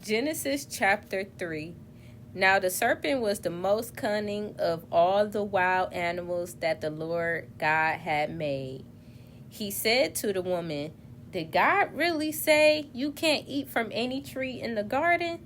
Genesis chapter 3. Now the serpent was the most cunning of all the wild animals that the Lord God had made. He said to the woman, "Did God really say you can't eat from any tree in the garden?"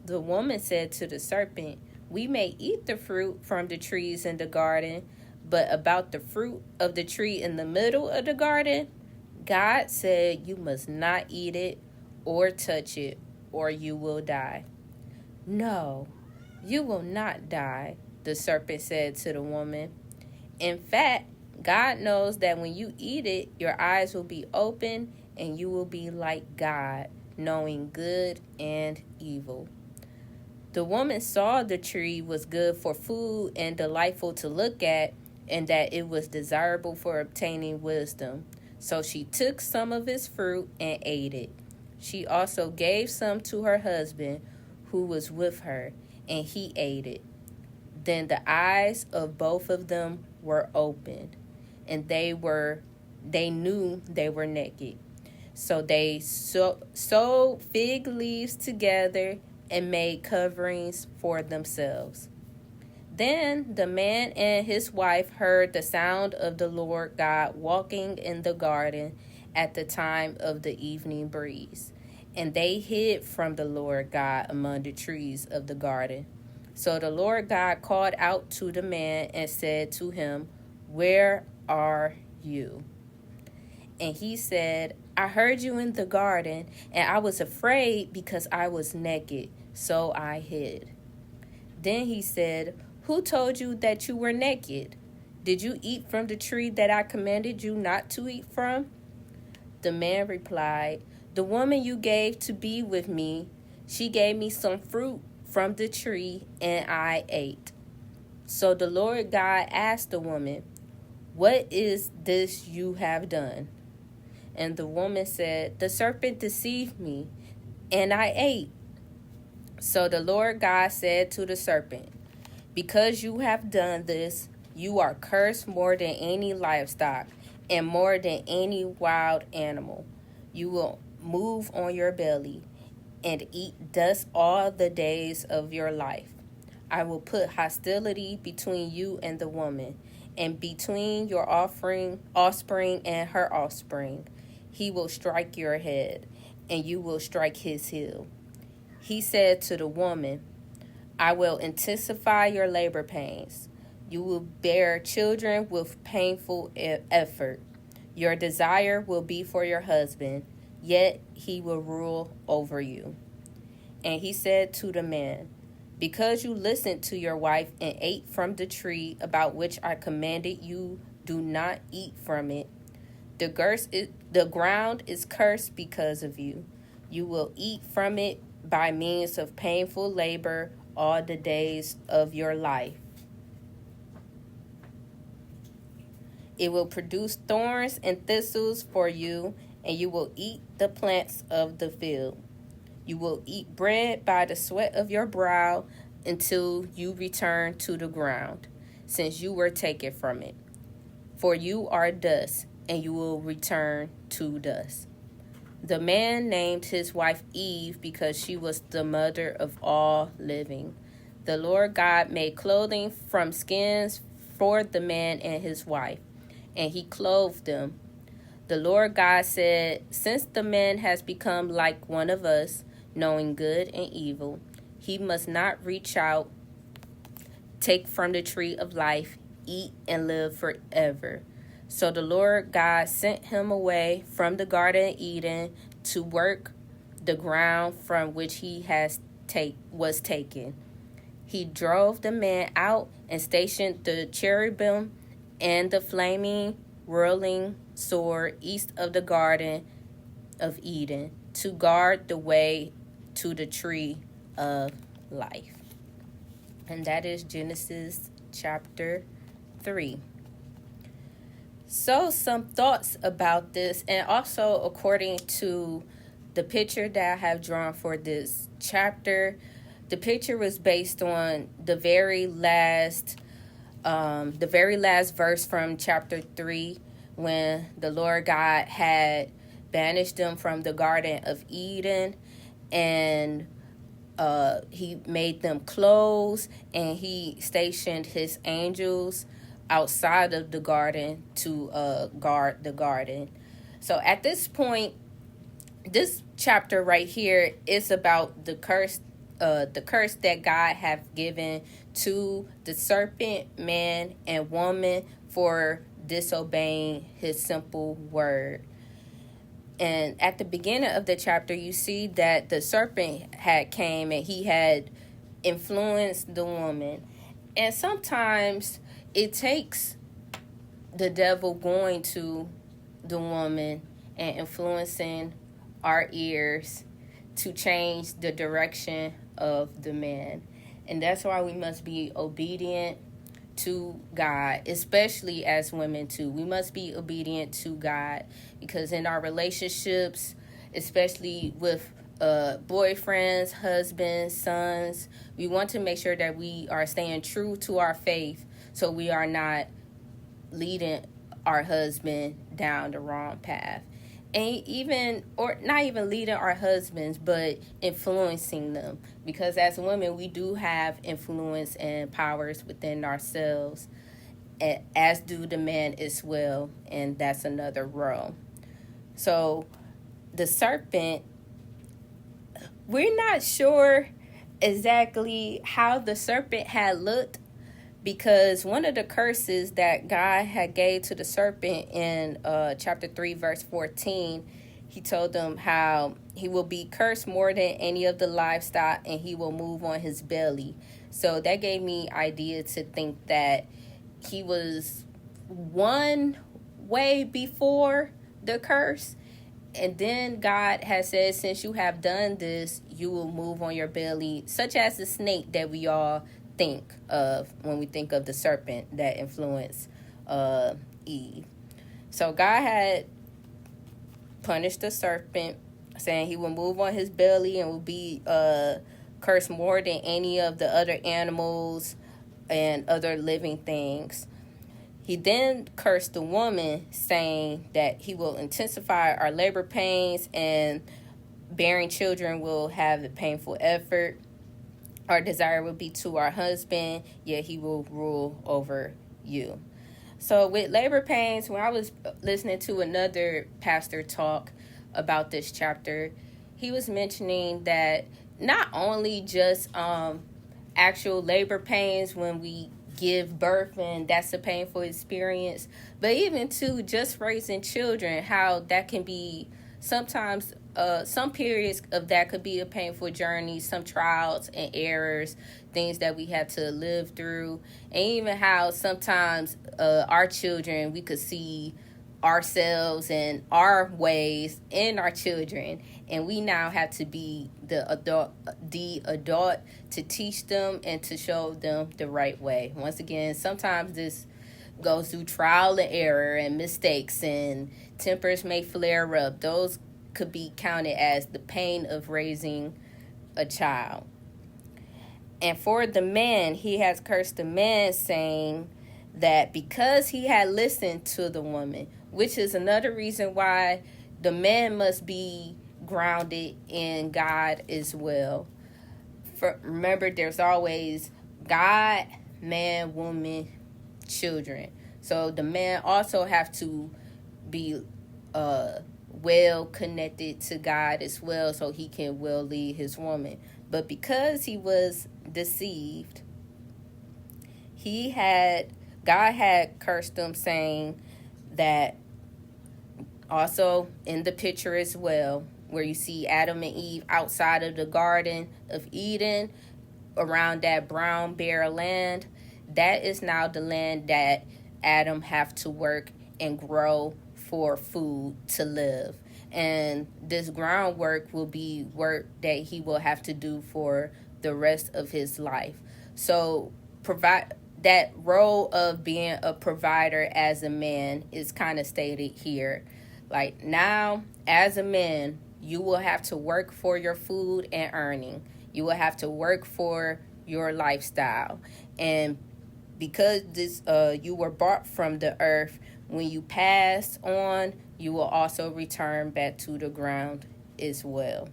The woman said to the serpent, "We may eat the fruit from the trees in the garden, but about the fruit of the tree in the middle of the garden, God said you must not eat it or touch it, or you will die." "No, you will not die," the serpent said to the woman. "In fact, God knows that when you eat it, your eyes will be open and you will be like God, knowing good and evil." The woman saw the tree was good for food and delightful to look at, and that it was desirable for obtaining wisdom. So she took some of its fruit and ate it. She also gave some to her husband, who was with her, and he ate it. Then the eyes of both of them were opened, and they knew they were naked. So they sewed fig leaves together and made coverings for themselves. Then the man and his wife heard the sound of the Lord God walking in the garden at the time of the evening breeze, and they hid from the Lord God among the trees of the garden. So the Lord God called out to the man and said to him, "Where are you?" And he said, "I heard you in the garden, and I was afraid because I was naked, so I hid." Then he said, "Who told you that you were naked? Did you eat from the tree that I commanded you not to eat from?" The man replied, "The woman you gave to be with me, she gave me some fruit from the tree, and I ate." So the Lord God asked the woman, "What is this you have done?" And the woman said, "The serpent deceived me, and I ate." So the Lord God said to the serpent, "Because you have done this, you are cursed more than any livestock and more than any wild animal. You will move on your belly and eat dust all the days of your life. I will put hostility between you and the woman, and between your offspring and her offspring. He will strike your head, and you will strike his heel." He said to the woman, "I will intensify your labor pains. You will bear children with painful effort. Your desire will be for your husband, yet he will rule over you." And he said to the man, "Because you listened to your wife and ate from the tree about which I commanded you, do not eat from it. The ground is cursed because of you. You will eat from it by means of painful labor all the days of your life. It will produce thorns and thistles for you, and you will eat the plants of the field. You will eat bread by the sweat of your brow until you return to the ground, since you were taken from it. For you are dust, and you will return to dust." The man named his wife Eve because she was the mother of all living. The Lord God made clothing from skins for the man and his wife, and he clothed them. The Lord God said, "Since the man has become like one of us, knowing good and evil, he must not reach out, take from the tree of life, eat, and live forever." So the Lord God sent him away from the Garden of Eden to work the ground from which he was taken. He drove the man out and stationed the cherubim and the flaming, whirling sword east of the Garden of Eden to guard the way to the tree of life. And that is Genesis chapter 3. So some thoughts about this, and also according to the picture that I have drawn for this chapter, the picture was based on the very last verse from chapter 3, when the Lord God had banished them from the Garden of Eden, and He made them clothes, and he stationed his angels outside of the garden to guard the garden. So at this point, this chapter right here is about the curse that God have given to the serpent, man, and woman for disobeying his simple word. And at the beginning of the chapter, you see that the serpent had came and he had influenced the woman. And sometimes it takes the devil going to the woman and influencing our ears to change the direction of the man. And that's why we must be obedient to God, especially as women too. We must be obedient to God, because in our relationships, especially with boyfriends, husbands, sons, we want to make sure that we are staying true to our faith, so we are not leading our husband down the wrong path. And not even leading our husbands, but influencing them, because as women we do have influence and powers within ourselves, as do the man as well, and that's another role. So the serpent, we're not sure exactly how the serpent had looked, because one of the curses that God had gave to the serpent in chapter 3, verse 14, he told them how he will be cursed more than any of the livestock, and he will move on his belly. So that gave me idea to think that he was one way before the curse. And then God has said, since you have done this, you will move on your belly, such as the snake that we all think of when we think of the serpent that influenced Eve. So God had punished the serpent, saying he will move on his belly and will be cursed more than any of the other animals and other living things. He then cursed the woman, saying that he will intensify our labor pains, and bearing children will have a painful effort. Our desire will be to our husband, yet he will rule over you. So with labor pains, when I was listening to another pastor talk about this chapter, he was mentioning that not only just actual labor pains when we give birth, and that's a painful experience, but even to just raising children, how that can be sometimes some periods of that could be a painful journey, some trials and errors, things that we have to live through, and even how sometimes our children, we could see ourselves and our ways in our children, and we now have to be the adult to teach them and to show them the right way. Once again, sometimes this goes through trial and error and mistakes, and tempers may flare up. Those could be counted as the pain of raising a child. And for the man, he has cursed the man, saying that because he had listened to the woman, which is another reason why the man must be grounded in God as well. Remember, there's always God, man, woman, children. So the man also have to be well connected to God as well, so he can well lead his woman. But because he was deceived, God had cursed him, saying that also in the picture as well, where you see Adam and Eve outside of the Garden of Eden, around that brown bare land, that is now the land that Adam have to work and grow for food to live. And this groundwork will be work that he will have to do for the rest of his life. So provide that role of being a provider as a man is kind of stated here. Like, now as a man, you will have to work for your food and earning. You will have to work for your lifestyle. And because this you were bought from the earth, when you pass on, you will also return back to the ground as well.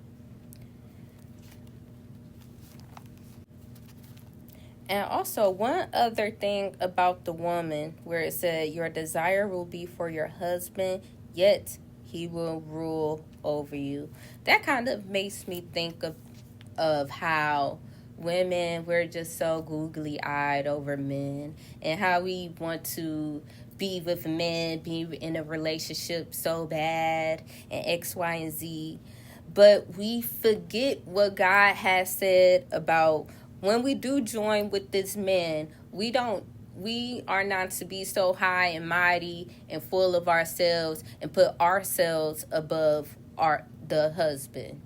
And also, one other thing about the woman, where it said, your desire will be for your husband, yet he will rule over you. That kind of makes me think of how women, we're just so googly eyed over men, and how we want to be with men, be in a relationship so bad, and X, Y, and Z. But we forget what God has said about when we do join with this man, we are not to be so high and mighty and full of ourselves and put ourselves above the husband.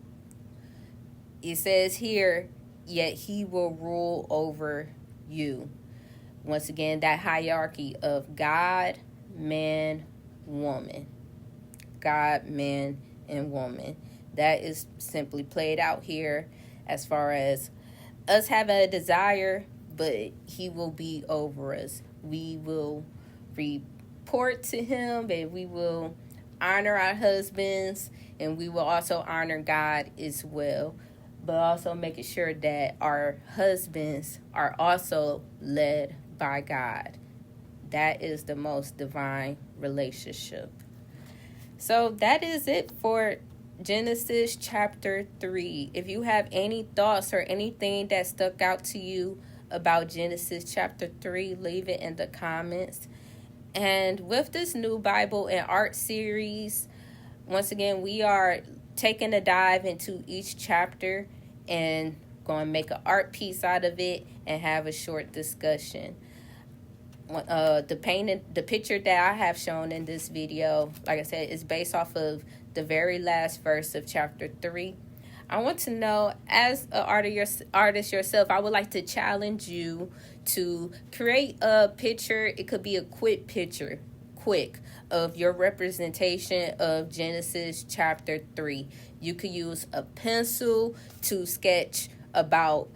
It says here, yet he will rule over you. Once again, that hierarchy of God, man, woman. God, man, and woman. That is simply played out here as far as us having a desire, but he will be over us. We will report to him, and we will honor our husbands, and we will also honor God as well. But also making sure that our husbands are also led by God. That is the most divine relationship. So that is it for Genesis chapter 3. If you have any thoughts or anything that stuck out to you about Genesis chapter 3, leave it in the comments. And with this new Bible and art series, once again, we are taking a dive into each chapter and going to make an art piece out of it and have a short discussion. The picture that I have shown in this video, like I said, is based off of the very last verse of chapter 3. I want to know, as an artist yourself, I would like to challenge you to create a picture. It could be a quick picture, of your representation of Genesis chapter 3. You could use a pencil to sketch about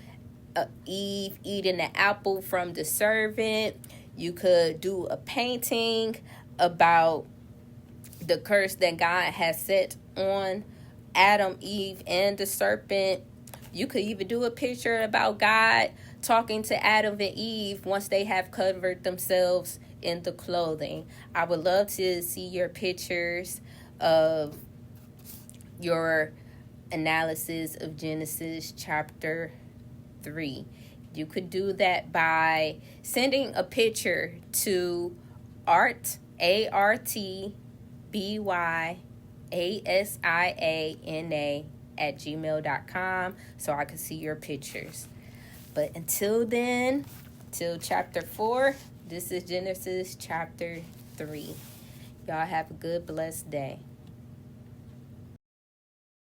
Eve eating the apple from the serpent. You could do a painting about the curse that God has set on Adam, Eve, and the serpent. You could even do a picture about God talking to Adam and Eve once they have covered themselves in the clothing. I would love to see your pictures of your analysis of Genesis chapter 3. You could do that by sending a picture to artbyasiana at gmail.com so I can see your pictures. But until then, till chapter 4, this is Genesis chapter 3. Y'all have a good, blessed day.